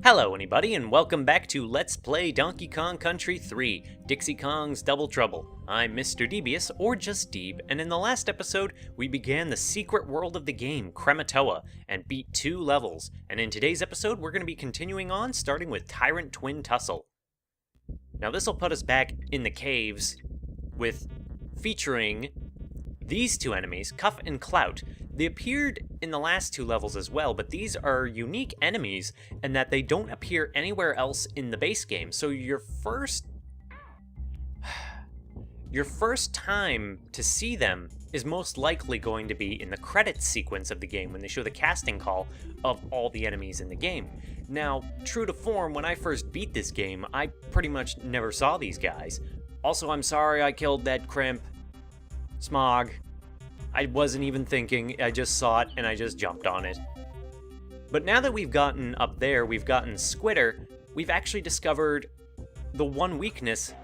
Hello anybody and welcome back to Let's Play Donkey Kong Country 3, Dixie Kong's Double Trouble. I'm Mr. Devious, or just Deeb, and in the last episode, we began the secret world of the game, Krematoa, and beat 2 levels. And in today's episode, we're going to be continuing on, starting with Tyrant Twin Tussle. Now this will put us back in the caves, featuring these 2 enemies, Cuff and Clout. They appeared in the last 2 levels as well, but these are unique enemies in that they don't appear anywhere else in the base game. So your first time to see them is most likely going to be in the credits sequence of the game when they show the casting call of all the enemies in the game. Now, true to form, when I first beat this game, I pretty much never saw these guys. Also, I'm sorry I killed that crimp. Smog. I wasn't even thinking, I just saw it and I just jumped on it. But now that we've gotten up there, we've gotten Squitter, we've actually discovered the one weakness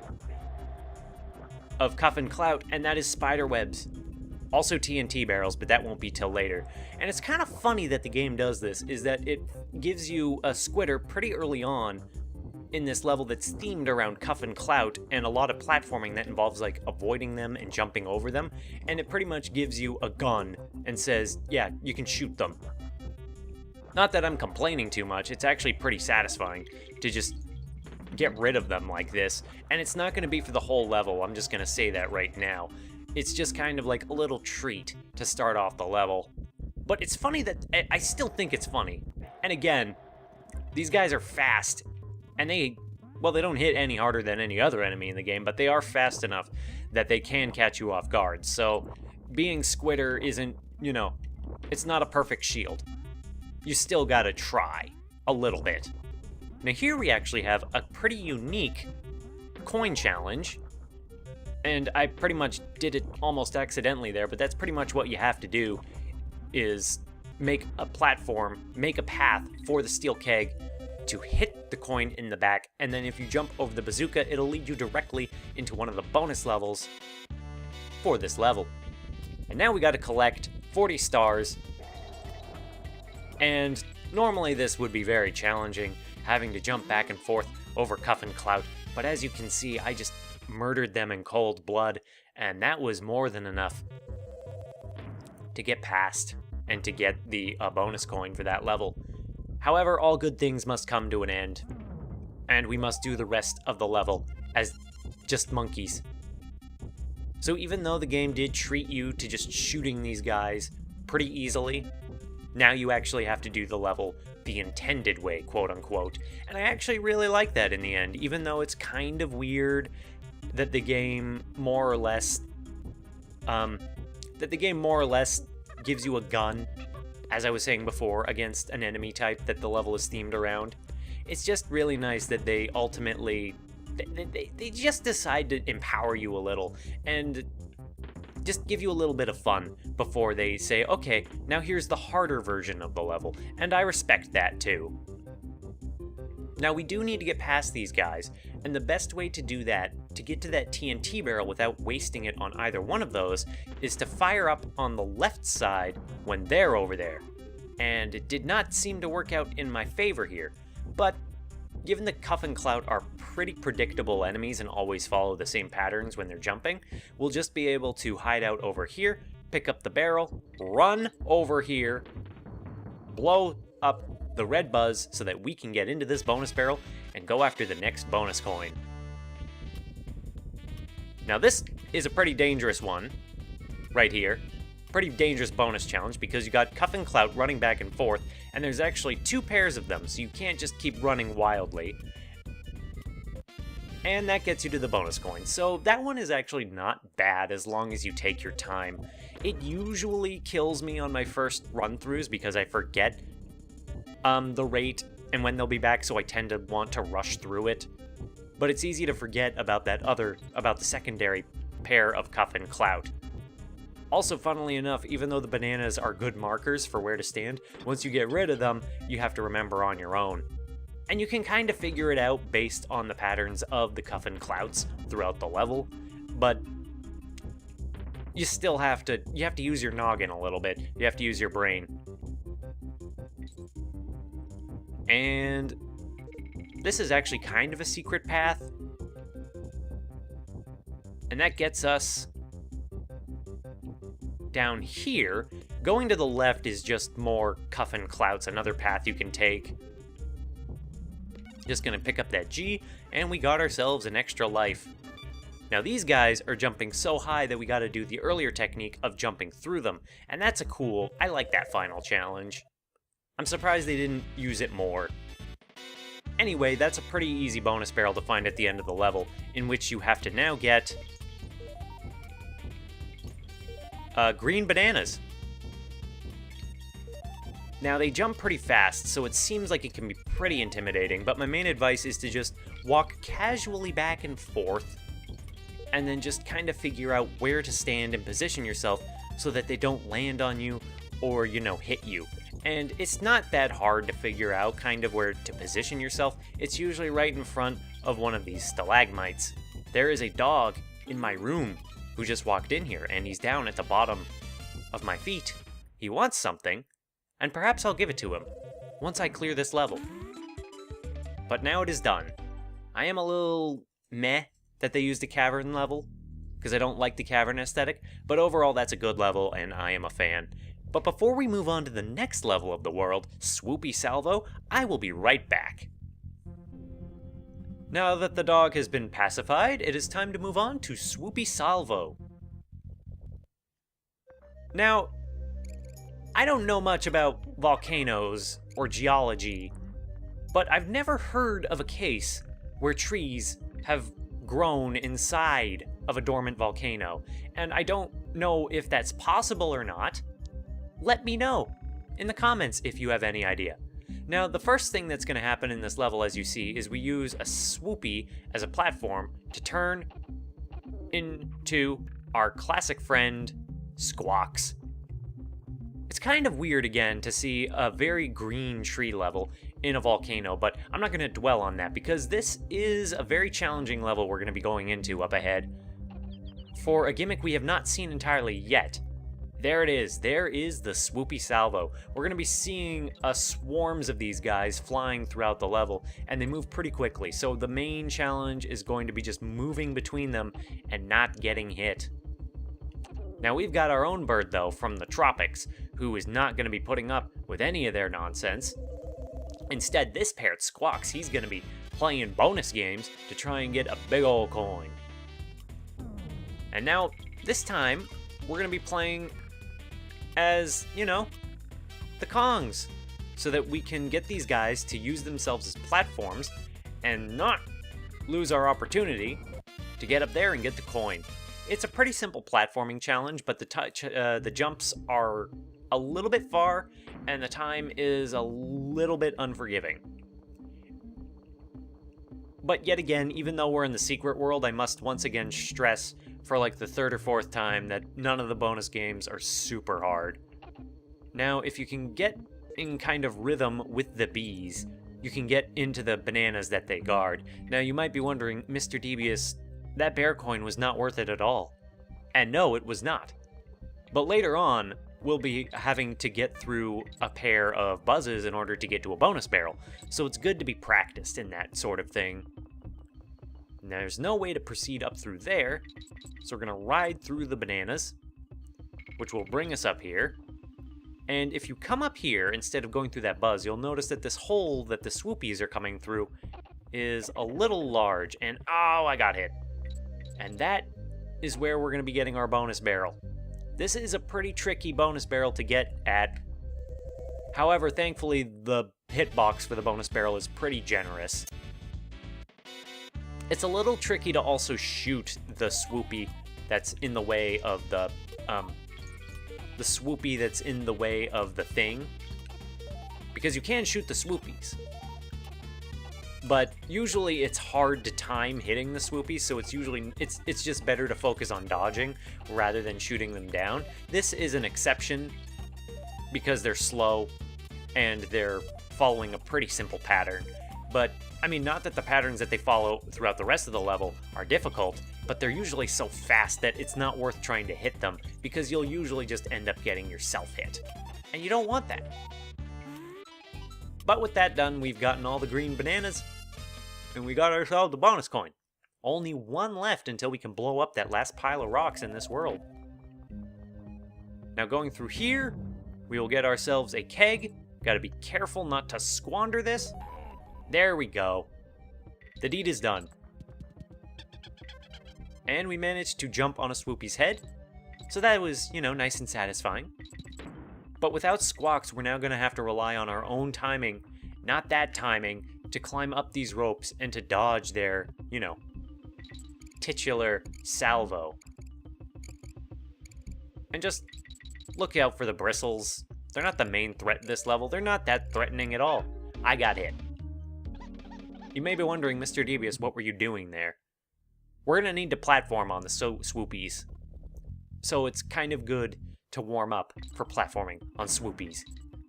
of Cuff and Clout, and that is spider webs. Also TNT barrels, but that won't be till later. And it's kind of funny that the game does this, is that it gives you a Squitter pretty early on in this level that's themed around Cuff and Clout, and a lot of platforming that involves like avoiding them and jumping over them, and it pretty much gives you a gun and says, yeah, you can shoot them. Not that I'm complaining too much, it's actually pretty satisfying to just get rid of them like this, and it's not going to be for the whole level, I'm just going to say that right now. It's just kind of like a little treat to start off the level. But it's funny that, I still think it's funny. And again, these guys are fast. And they don't hit any harder than any other enemy in the game, but they are fast enough that they can catch you off guard. So being Squitter isn't, it's not a perfect shield. You still gotta try a little bit. Now here we actually have a pretty unique coin challenge, and I pretty much did it almost accidentally there, but that's pretty much what you have to do, is make a platform, make a path for the steel keg to hit the coin in the back, and then if you jump over the bazooka, it'll lead you directly into one of the bonus levels for this level. And now we gotta collect 40 stars, and normally this would be very challenging, having to jump back and forth over Cuff and Clout, but as you can see, I just murdered them in cold blood, and that was more than enough to get past and to get the bonus coin for that level. However, all good things must come to an end, and we must do the rest of the level as just monkeys. So even though the game did treat you to just shooting these guys pretty easily, now you actually have to do the level the intended way, quote unquote. And I actually really like that in the end, even though it's kind of weird that the game more or less gives you a gun, as I was saying before, against an enemy type that the level is themed around. It's just really nice that they ultimately, they just decide to empower you a little and just give you a little bit of fun before they say, okay, now here's the harder version of the level, and I respect that too. Now we do need to get past these guys, and the best way to do that, to get to that TNT barrel without wasting it on either one of those, is to fire up on the left side when they're over there. And it did not seem to work out in my favor here, but given that Cuff and Clout are pretty predictable enemies and always follow the same patterns when they're jumping, we'll just be able to hide out over here, pick up the barrel, run over here, blow up the red buzz so that we can get into this bonus barrel and go after the next bonus coin. Now this is a pretty dangerous one, right here. Pretty dangerous bonus challenge because you got Cuff and Clout running back and forth, and there's actually 2 pairs of them, so you can't just keep running wildly. And that gets you to the bonus coin, so that one is actually not bad as long as you take your time. It usually kills me on my first run-throughs because I forget the rate and when they'll be back, so I tend to want to rush through it. But it's easy to forget about the secondary pair of Cuff and Clout. Also, funnily enough, even though the bananas are good markers for where to stand, once you get rid of them, you have to remember on your own. And you can kind of figure it out based on the patterns of the Cuff and Clouts throughout the level, but you still have to use your noggin a little bit. You have to use your brain. And this is actually kind of a secret path. And that gets us down here. Going to the left is just more Cuffin Clouts, another path you can take. Just gonna pick up that G, and we got ourselves an extra life. Now these guys are jumping so high that we gotta do the earlier technique of jumping through them, and that's I like that final challenge. I'm surprised they didn't use it more. Anyway, that's a pretty easy bonus barrel to find at the end of the level, in which you have to now get green bananas. Now, they jump pretty fast, so it seems like it can be pretty intimidating, but my main advice is to just walk casually back and forth, and then just kind of figure out where to stand and position yourself so that they don't land on you or, hit you. And it's not that hard to figure out kind of where to position yourself. It's usually right in front of one of these stalagmites. There is a dog in my room who just walked in here, and he's down at the bottom of my feet. He wants something, and perhaps I'll give it to him once I clear this level. But now it is done. I am a little meh that they used a cavern level, because I don't like the cavern aesthetic, but overall that's a good level, and I am a fan. But before we move on to the next level of the world, Swoopy Salvo, I will be right back. Now that the dog has been pacified, it is time to move on to Swoopy Salvo. Now, I don't know much about volcanoes or geology, but I've never heard of a case where trees have grown inside of a dormant volcano, and I don't know if that's possible or not. Let me know in the comments if you have any idea. Now, the first thing that's going to happen in this level, as you see, is we use a Swoopy as a platform to turn into our classic friend, Squawks. It's kind of weird, again, to see a very green tree level in a volcano, but I'm not going to dwell on that because this is a very challenging level we're going to be going into up ahead for a gimmick we have not seen entirely yet. There it is. There is the Swoopy Salvo. We're going to be seeing swarms of these guys flying throughout the level, and they move pretty quickly. So the main challenge is going to be just moving between them and not getting hit. Now we've got our own bird, though, from the tropics, who is not going to be putting up with any of their nonsense. Instead, this parrot Squawks, he's going to be playing bonus games to try and get a big old coin. And now, this time, we're going to be playing as, the Kongs, so that we can get these guys to use themselves as platforms and not lose our opportunity to get up there and get the coin. It's a pretty simple platforming challenge, but the jumps are a little bit far, and the time is a little bit unforgiving. But yet again, even though we're in the secret world, I must once again stress for like the third or fourth time that none of the bonus games are super hard. Now, if you can get in kind of rhythm with the bees, you can get into the bananas that they guard. Now, you might be wondering, Mr. Devious, that bear coin was not worth it at all. And no, it was not. But later on, we'll be having to get through a pair of buzzes in order to get to a bonus barrel, so it's good to be practiced in that sort of thing. Now, there's no way to proceed up through there, so we're going to ride through the bananas, which will bring us up here. And if you come up here, instead of going through that buzz, you'll notice that this hole that the Swoopies are coming through is a little large, and oh, I got hit. And that is where we're going to be getting our bonus barrel. This is a pretty tricky bonus barrel to get at. However, thankfully, the hitbox for the bonus barrel is pretty generous. It's a little tricky to also shoot the Swoopy that's in the way of the Swoopy that's in the way of the thing, because you can shoot the Swoopies, but usually it's hard to time hitting the Swoopies, so it's just better to focus on dodging rather than shooting them down. This is an exception because they're slow and they're following a pretty simple pattern. But, I mean, not that the patterns that they follow throughout the rest of the level are difficult, but they're usually so fast that it's not worth trying to hit them, because you'll usually just end up getting yourself hit. And you don't want that. But with that done, we've gotten all the green bananas, And we got ourselves a bonus coin. Only one left until we can blow up that last pile of rocks in this world. Now going through here, we will get ourselves a keg. Gotta be careful not to squander this. There we go. The deed is done. And we managed to jump on a Swoopy's head. So that was, nice and satisfying. But without Squawks, we're now gonna have to rely on our own timing, not that timing, to climb up these ropes and to dodge their, titular salvo. And just look out for the bristles. They're not the main threat this level. They're not that threatening at all. I got hit. You may be wondering, Mr. Devious, what were you doing there? We're gonna need to platform on the Swoopies. So it's kind of good to warm up for platforming on Swoopies.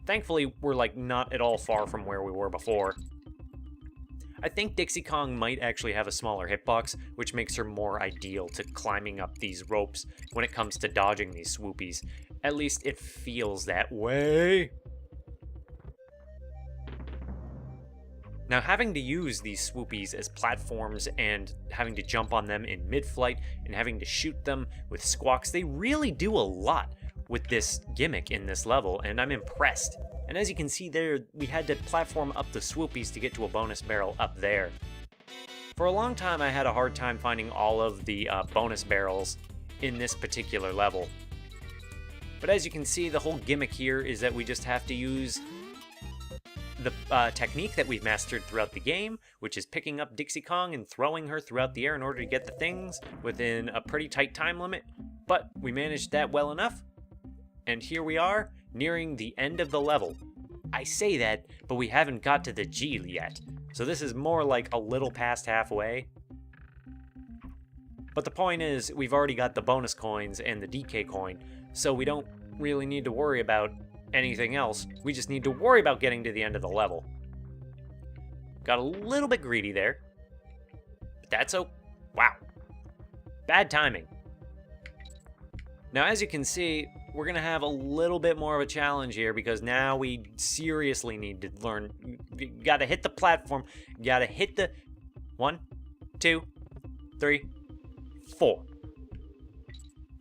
Thankfully, we're not at all far from where we were before. I think Dixie Kong might actually have a smaller hitbox, which makes her more ideal to climbing up these ropes when it comes to dodging these Swoopies. At least it feels that way. Now, having to use these Swoopies as platforms and having to jump on them in mid-flight and having to shoot them with Squawks, they really do a lot with this gimmick in this level, and I'm impressed. And as you can see there, we had to platform up the Swoopies to get to a bonus barrel up there. For a long time, I had a hard time finding all of the bonus barrels in this particular level. But as you can see, the whole gimmick here is that we just have to use the technique that we've mastered throughout the game, which is picking up Dixie Kong and throwing her throughout the air in order to get the things within a pretty tight time limit. But we managed that well enough, and here we are, nearing the end of the level. I say that, but we haven't got to the G yet, so this is more like a little past halfway. But the point is, we've already got the bonus coins and the DK coin, so we don't really need to worry about anything else. We just need to worry about getting to the end of the level. Got a little bit greedy there, but that's wow. Bad timing. Now, as you can see, we're gonna have a little bit more of a challenge here because now we seriously need to learn. You gotta hit the platform, you gotta hit the 1, 2, 3, 4.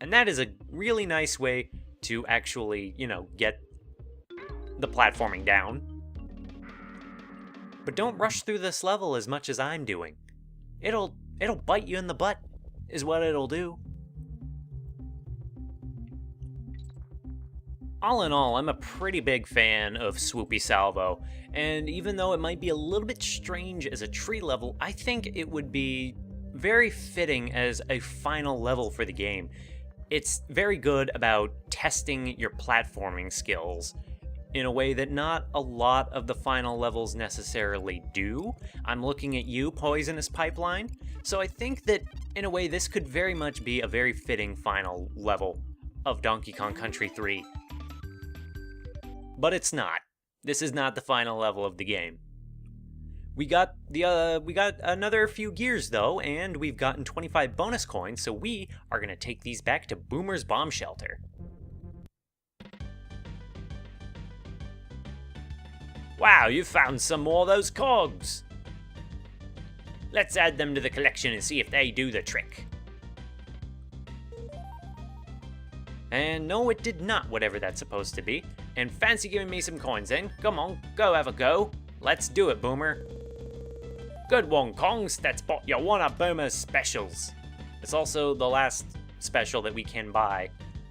And that is a really nice way to actually, get the platforming down. But don't rush through this level as much as I'm doing. It'll bite you in the butt, is what it'll do. All in all, I'm a pretty big fan of Swoopy Salvo, and even though it might be a little bit strange as a tree level, I think it would be very fitting as a final level for the game. It's very good about testing your platforming skills in a way that not a lot of the final levels necessarily do. I'm looking at you, Poisonous Pipeline, so I think that in a way this could very much be a very fitting final level of Donkey Kong Country 3. But it's not. This is not the final level of the game. We got another few gears though, and we've gotten 25 bonus coins, so we are gonna take these back to Boomer's bomb shelter. Wow, you found some more of those cogs. Let's add them to the collection and see if they do the trick. And no, it did not, whatever that's supposed to be. And fancy giving me some coins then? Come on, go have a go. Let's do it, Boomer. Good one, Kongs. That's bought you one of Boomer's specials. It's also the last special that we can buy.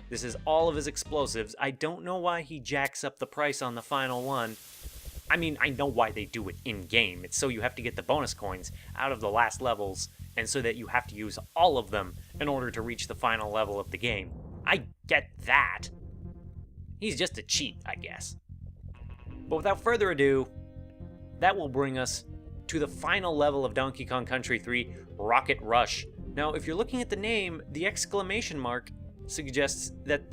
This is all of his explosives. I don't know why he jacks up the price on the final one. I mean, I know why they do it in-game. It's so you have to get the bonus coins out of the last levels, and so that you have to use all of them in order to reach the final level of the game. I get that. He's just a cheat, I guess. But without further ado, that will bring us to the final level of Donkey Kong Country 3, Rocket Rush. Now, if you're looking at the name, the exclamation mark suggests that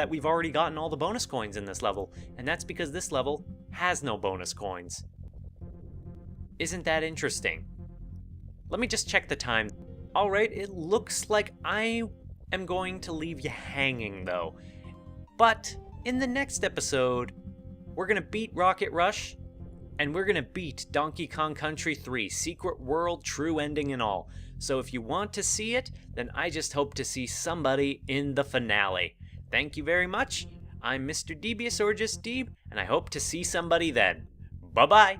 we've already gotten all the bonus coins in this level, and that's because this level has no bonus coins. Isn't that interesting? Let me just check the time. Alright, it looks like I am going to leave you hanging though. But in the next episode, we're gonna beat Rocket Rush, and we're gonna beat Donkey Kong Country 3, Secret World, true ending and all. So if you want to see it, then I just hope to see somebody in the finale. Thank you very much. I'm Mr. Devious or just Deeb, and I hope to see somebody then. Bye-bye!